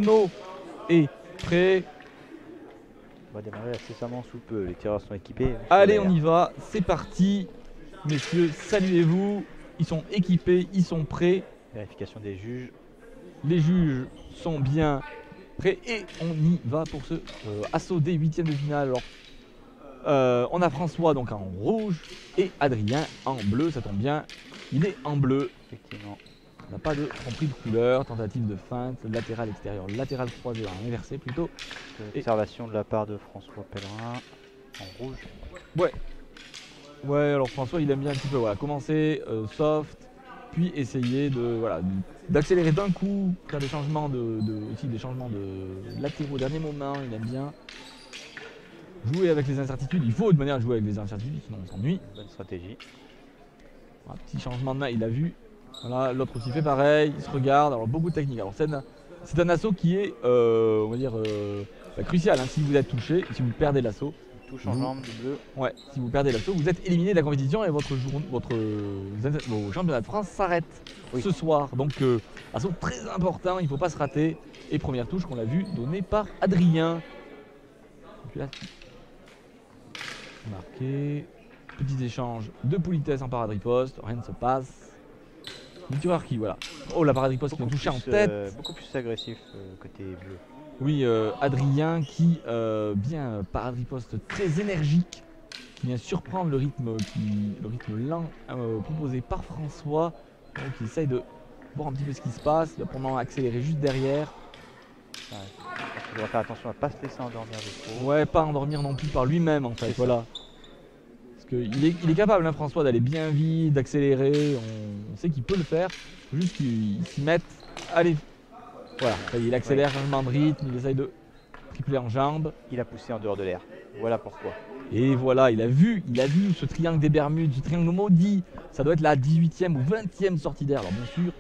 chrono est prêt. On va démarrer incessamment sous peu. Les tireurs sont équipés. Allez, on y va. C'est parti. Messieurs, saluez-vous. Ils sont équipés, ils sont prêts. Vérification des juges. Les juges sont bien prêts et on y va pour ce assaut des huitièmes de finale. Alors, on a François donc en rouge et Adrien en bleu. Ça tombe bien, il est en bleu. Effectivement. On n'a pas de tromperie de couleur, tentative de feinte, latéral extérieur, latéral croisé, inversé plutôt. Observation de la part de François Pellerin en rouge. Ouais, alors François il aime bien un petit peu commencer soft, puis essayer d'accélérer d'un coup, faire des changements aussi des changements de latéraux au dernier moment, il aime bien. Jouer avec les incertitudes, il faut de manière à jouer avec les incertitudes, sinon on s'ennuie. Bonne stratégie. Un petit changement de main, il a vu. Voilà, l'autre aussi fait pareil, il se regarde, alors beaucoup de technique. Alors c'est un assaut qui est, on va dire, crucial, hein. Si vous êtes touché, si vous perdez l'assaut. Touche en jambe du bleu. Ouais, si vous perdez l'assaut, vous êtes éliminé de la compétition et vos championnats de France s'arrêtent ce soir. Donc assaut très important, il ne faut pas se rater. Et première touche qu'on l'a vu donnée par Adrien. Marqué. Petit échange de politesse en paradriposte, rien ne se passe. Le tireur qui, voilà. Oh, la paradriposte qui m'a touché en tête. Beaucoup plus agressif côté bleu. Oui, Adrien qui vient paradriposte très énergique, qui vient surprendre le rythme lent proposé par François. Donc il essaye de voir un petit peu ce qui se passe. Il va pendant accélérer juste derrière. Ouais. Il doit faire attention à ne pas se laisser endormir de trop. Ouais, pas endormir non plus par lui-même en fait. Voilà. Parce qu'il est capable, hein, François, d'aller bien vite, d'accélérer. On sait qu'il peut le faire. Il faut juste qu'il s'y mette. Allez. Voilà, il accélère, changement de rythme, il essaye de tripler en jambes. Il a poussé en dehors de l'air. Voilà pourquoi. Et voilà, il a vu ce triangle des Bermudes, ce triangle maudit. Ça doit être la 18e ou 20e sortie d'air. Alors bien sûr,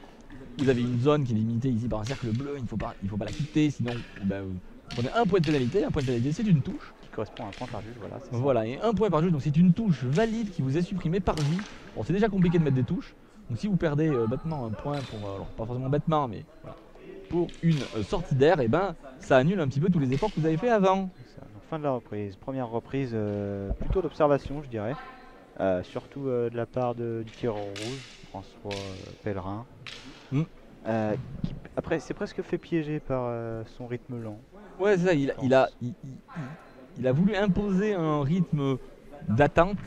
vous avez une zone qui est limitée ici par un cercle bleu, il ne faut pas la quitter, sinon vous prenez un point de pénalité. Un point de pénalité, c'est une touche. Qui correspond à un point par juge, voilà. Voilà, et un point par juge, donc c'est une touche valide qui vous est supprimée par juge. Bon, c'est déjà compliqué de mettre des touches. Donc si vous perdez bêtement un point pour, alors pas forcément bêtement, mais voilà, pour une sortie d'air, et ça annule un petit peu tous les efforts que vous avez fait avant. Donc, fin de la reprise, première reprise plutôt d'observation je dirais, surtout de la part du tireur rouge, François Pellerin, qui après s'est presque fait piéger par son rythme lent. Ouais, c'est ça, il a voulu imposer un rythme d'attente.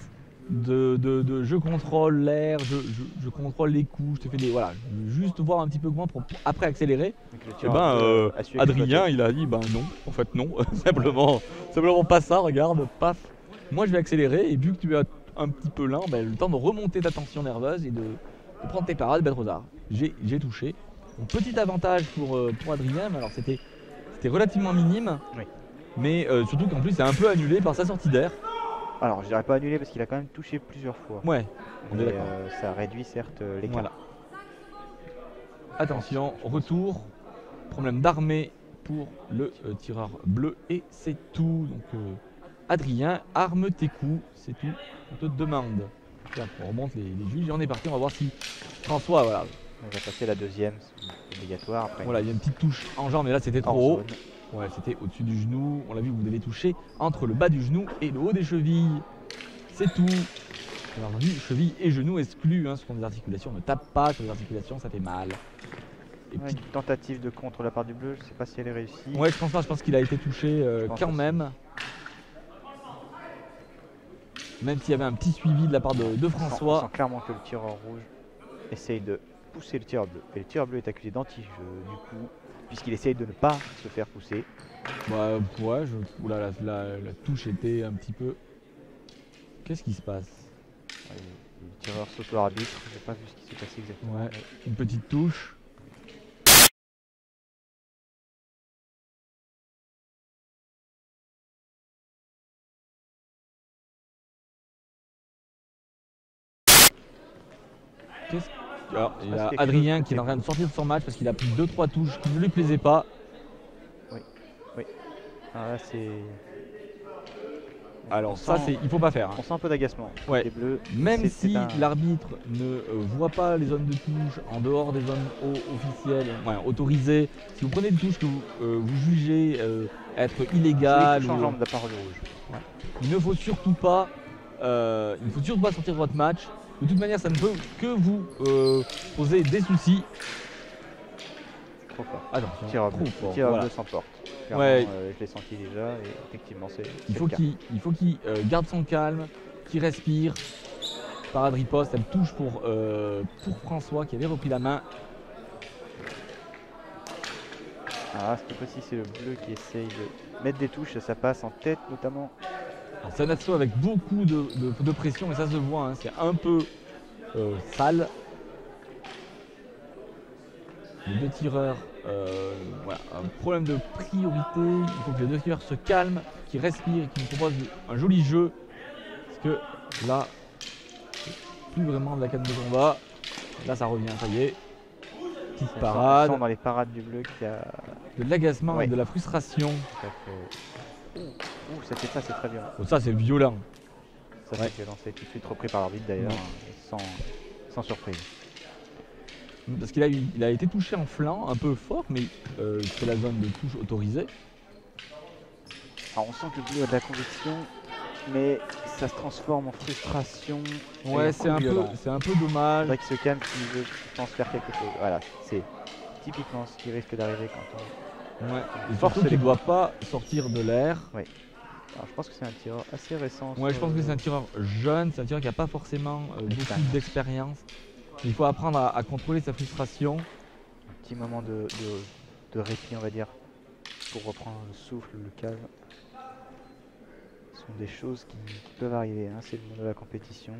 De je contrôle l'air, je contrôle les coups, je te fais des. Voilà, juste voir un petit peu comment pour après accélérer. Et Adrien il a dit non, en fait non, simplement pas ça, regarde, paf. Moi je vais accélérer et vu que tu es un petit peu lent, le temps de remonter ta tension nerveuse et de prendre tes parades, trop tard. J'ai touché. Donc, petit avantage pour Adrien, mais alors c'était relativement minime, mais surtout qu'en plus c'est un peu annulé par sa sortie d'air. Alors je dirais pas annulé parce qu'il a quand même touché plusieurs fois. Ouais, on est d'accord. Ça réduit certes l'écart. Voilà. Attention, retour, problème d'armée pour le tireur bleu et c'est tout. Donc Adrien, arme tes coups, c'est tout. On te demande. Là, on remonte les juges et on est parti, on va voir si François, voilà. On va passer la deuxième, c'est obligatoire. Après voilà, il y a une petite touche en jambe, mais là c'était trop haut. Ouais, c'était au-dessus du genou. On l'a vu, vous devez toucher entre le bas du genou et le haut des chevilles. C'est tout. Bien entendu, cheville et genou exclus. Ce sont des articulations. Ne tape pas sur les articulations, ça fait mal. Et puis, une tentative de contre la part du bleu, je ne sais pas si elle est réussie. Ouais, je pense pas. Je pense qu'il a été touché quand même. Même s'il y avait un petit suivi de la part de François. On sent clairement que le tireur rouge essaye de pousser le tireur bleu. Et le tireur bleu est accusé d'anti-jeu du coup, puisqu'il essaye de ne pas se faire pousser. Ouais, la touche était un petit peu... Qu'est-ce qui se passe? Le tireur s'auto-arbitre, j'ai pas vu ce qui s'est passé exactement. Ouais, une petite touche. Alors, il y a Adrien qui est en train de sortir de son match parce qu'il a pris 2-3 touches qui ne lui plaisaient pas. Oui. Alors là c'est... Alors ça, il faut pas faire. On sent un peu d'agacement. Ouais. Les bleus, même si l'arbitre ne voit pas les zones de touche en dehors des zones officielles, autorisées, si vous prenez une touche que vous jugez être illégale, ou... de la part du rouge. Il ne faut surtout pas, sortir votre match. De toute manière, ça ne peut que vous poser des soucis. Trop fort. Attention, trop fort. Tireur bleu s'emporte. Ouais. Je l'ai senti déjà et effectivement c'est. Il faut qu'il garde son calme, qu'il respire. Parade riposte, elle touche pour François qui avait repris la main. Ah, cette fois-ci c'est le bleu qui essaye de mettre des touches, ça passe en tête notamment. C'est un assaut avec beaucoup de pression et ça se voit, hein, c'est un peu sale. Les deux tireurs, un problème de priorité, il faut que les deux tireurs se calment, qu'ils respirent et qu'ils nous proposent un joli jeu. Parce que là, c'est plus vraiment de la canne de combat. Là ça revient, ça y est. Petite parade. Dans les parades du bleu qui a... De l'agacement et de la frustration. Ça fait ça, c'est très violent. Oh, ça c'est violent. Ça c'est violent, c'est tout de suite repris par l'arbitre d'ailleurs, sans surprise. Parce qu'il a été touché en flanc, un peu fort, mais c'est la zone de touche autorisée. Alors on sent que le bleu a de la conviction, mais ça se transforme en frustration. Ouais, c'est un peu dommage. Il faudrait qu'il se calme s'il veut, je pense, faire quelque chose. Voilà, c'est typiquement ce qui risque d'arriver quand on... Ouais, et surtout qu'il ne doit pas sortir de l'air. Ouais. Alors je pense que c'est un tireur assez récent. Ouais, je pense que c'est un tireur jeune, c'est un tireur qui n'a pas forcément beaucoup d'expérience. Il faut apprendre à contrôler sa frustration. Un petit moment de répit, on va dire, pour reprendre le souffle, le calme. Ce sont des choses qui peuvent arriver, hein. C'est le monde de la compétition.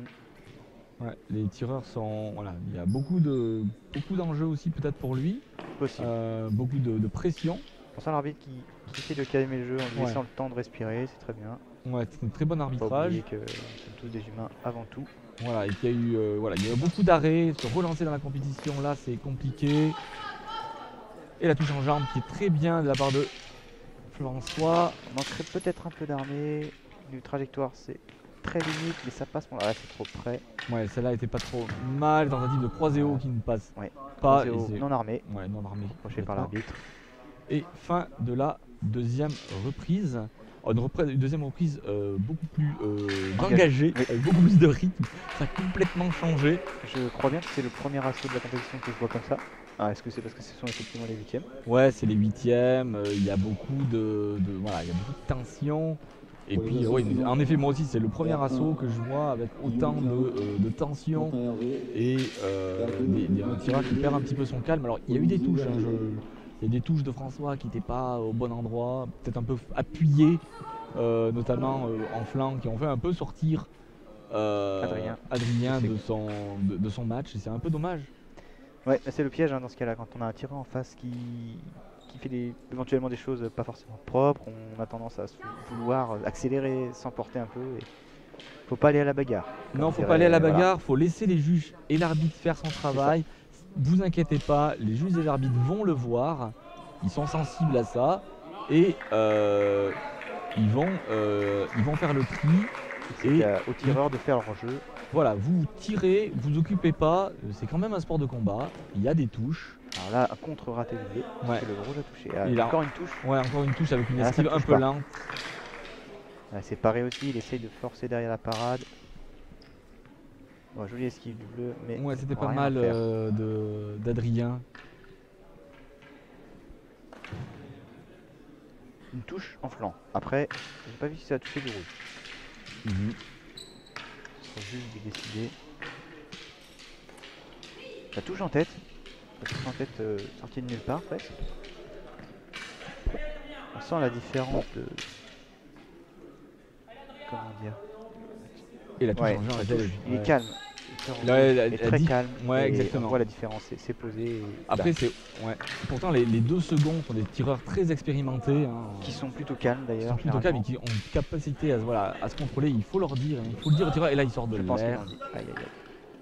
Ouais, les tireurs sont... Voilà, il y a beaucoup d'enjeux aussi peut-être pour lui. Possible. Beaucoup de pression. Pour ça, l'arbitre qui essaie de calmer le jeu en lui laissant le temps de respirer, c'est très bien. Ouais, c'est un très bon arbitrage. Faut pas oublier que nous sommes tous des humains avant tout. Voilà, et qu'il y a eu, il y a eu beaucoup d'arrêts. Se relancer dans la compétition, là, c'est compliqué. Et la touche en jambe qui est très bien de la part de François. On manquerait peut-être un peu d'armée. Une trajectoire, c'est très limite, mais ça passe. Bon, là, c'est trop près. Ouais, celle-là était pas trop mal. Tentative de croisé haut qui ne passe pas. Non armé. Ouais, non armé. Approché par l'arbitre. Et fin de la deuxième reprise. Une deuxième reprise beaucoup plus engagée, avec beaucoup plus de rythme. Ça a complètement changé. Je crois bien que c'est le premier assaut de la compétition que je vois comme ça. Ah, est-ce que c'est parce que ce sont effectivement les huitièmes? Ouais, c'est les huitièmes. Il y a beaucoup de tension. Et puis, en effet, moi aussi, c'est le premier assaut que je vois avec autant de tension et un tirage qui perd un petit peu son calme. Alors, il y a eu des touches. Il y a des touches de François qui n'étaient pas au bon endroit, peut-être un peu appuyées, notamment en flanc, qui ont fait un peu sortir Adrien de son match. Et c'est un peu dommage. Ouais, c'est le piège dans ce cas-là, quand on a un tireur en face qui fait éventuellement des choses pas forcément propres, on a tendance à vouloir accélérer, s'emporter un peu. Et faut pas aller à la bagarre. Non, faut pas aller à la bagarre, faut laisser les juges et l'arbitre faire son travail. Vous inquiétez pas, les juges et l'arbitre vont le voir, ils sont sensibles à ça et ils vont faire le tri. Et au tireur de faire leur jeu. Voilà, vous tirez, vous occupez pas, c'est quand même un sport de combat, il y a des touches. Alors là, un contre raté de bleu, le rouge a touché. Il a encore une touche. Ouais, encore une touche avec une esquive un peu lente. C'est paré aussi, il essaye de forcer derrière la parade. Bon, jolie esquive du bleu, mais ouais, c'était pas mal d'Adrien. Une touche en flanc. Après, j'ai pas vu si ça a touché du rouge. C'est juste de décider. Ça touche en tête. Ça touche en tête sortie de nulle part presque. On sent la différence de... Comment dire? Et la touche en jambe, il est calme. Il est très calme. Ouais, exactement. On voit la différence, c'est posé. Après, pourtant, les deux seconds sont des tireurs très expérimentés. Qui sont plutôt calmes d'ailleurs. Plutôt calmes et qui ont une capacité à se contrôler. Il faut leur dire, il faut le dire au tireur. Et là, il sort de l'air.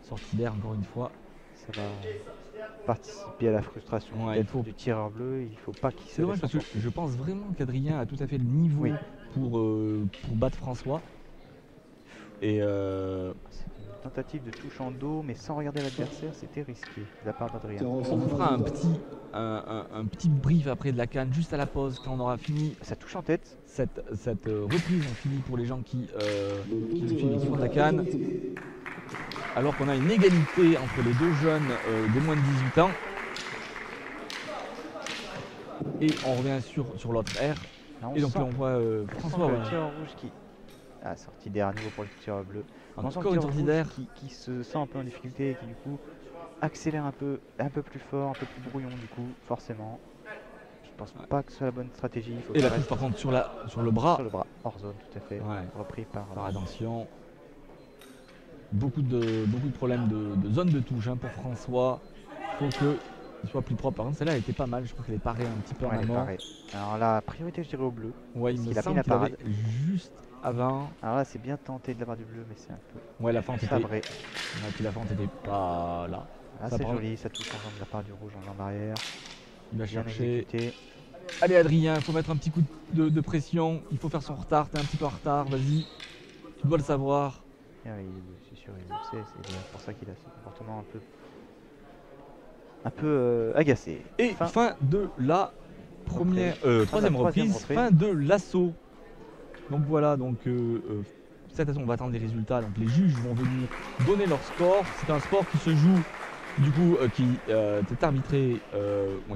Sortie d'air, encore une fois. Ça va participer à la frustration du tireur bleu. Il faut pas qu'il se... C'est dommage parce que je pense vraiment qu'Adrien a tout à fait le niveau pour battre François. Et C'était une tentative de touche en dos, mais sans regarder l'adversaire, c'était risqué de la part d'Adrien. on vous fera un petit brief après de la canne, juste à la pause, quand on aura fini Ça touche en tête. cette reprise. On finit pour les gens qui nous suivent et qui font de la canne. Alors qu'on a une égalité entre les deux jeunes de moins de 18 ans. Et on revient sur l'autre air. Là, Et donc là on voit François. le tireur rouge qui a sorti d'air à nouveau pour le tireur bleu. On sent Encore une sortie d'air. Qui se sent un peu en difficulté et qui du coup accélère un peu plus fort, un peu plus brouillon du coup, forcément. Je pense pas que ce soit la bonne stratégie. Il faut Et la touche par contre sur le bras. Sur le bras, hors zone tout à fait. Ouais. Repris par attention. Beaucoup de problèmes de zone de touche hein, pour François. Faut qu'il soit plus propre. Par contre celle-là elle était pas mal, je crois qu'elle est parée un petit peu en amont. Alors la priorité je dirais au bleu. Ouais, il me semble qu'il avait juste avant. Alors là c'est bien tenté de la part du bleu mais c'est un peu. Ouais, la fente était. Sabré. La fente était pas là. Ah, c'est joli, ça touche en jambe de la part du rouge en jambe arrière. Il va bien chercher. Exécuté. Allez Adrien, il faut mettre un petit coup de pression. Il faut faire son retard, t'es un petit peu en retard, vas-y. Tu dois le savoir. Ah, c'est sûr, il le sait, c'est pour ça qu'il a ce comportement un peu agacé. Et fin de la troisième reprise, fin de l'assaut. Donc voilà, donc cette on va attendre les résultats. Donc les juges vont venir donner leur score. C'est un sport qui se joue, du coup, qui est arbitré,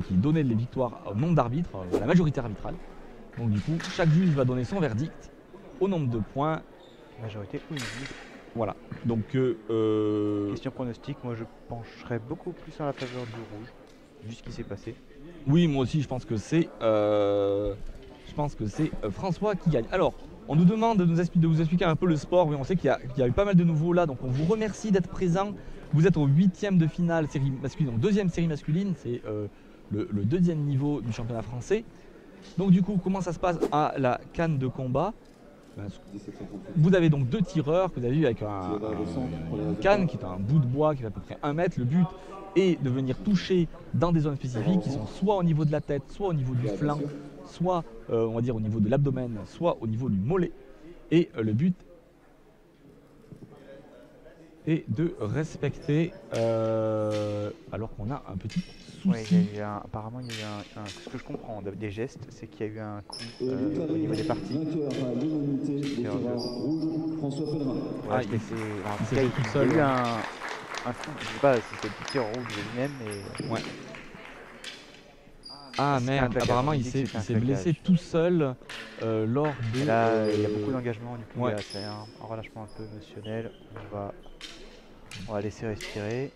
qui donnait les victoires au nombre d'arbitres, la majorité arbitrale. Donc du coup, chaque juge va donner son verdict au nombre de points. Majorité ou une. Voilà. Donc question pronostic, moi je pencherais beaucoup plus en la faveur du rouge, vu ce qui s'est passé. Oui, moi aussi je pense que c'est François qui gagne. Alors, on nous demande de vous expliquer un peu le sport, mais on sait qu'il y a eu pas mal de nouveaux là, donc on vous remercie d'être présents. Vous êtes au 8e de finale série masculine, donc 2e série masculine, c'est le 2e niveau du championnat français. Donc du coup, comment ça se passe à la canne de combat? Vous avez donc deux tireurs que vous avez vu avec une canne qui est un bout de bois qui fait à peu près 1 mètre. Le but est de venir toucher dans des zones spécifiques qui sont soit au niveau de la tête, soit au niveau du flanc, soit on va dire au niveau de l'abdomen, soit au niveau du mollet. Et le but est de respecter alors qu'on a un petit souci. Oui, apparemment il y a eu ce que je comprends des gestes, c'est qu'il y a eu un coup au niveau des parties. Il s'est tout seul. Il y a eu un coup, je sais pas si c'est le tir rouge lui-même, mais... Ouais. Ah merde, apparemment il s'est blessé tout seul lors de... Là, il y a beaucoup d'engagement, du coup c'est un relâchement un peu émotionnel. On va laisser respirer.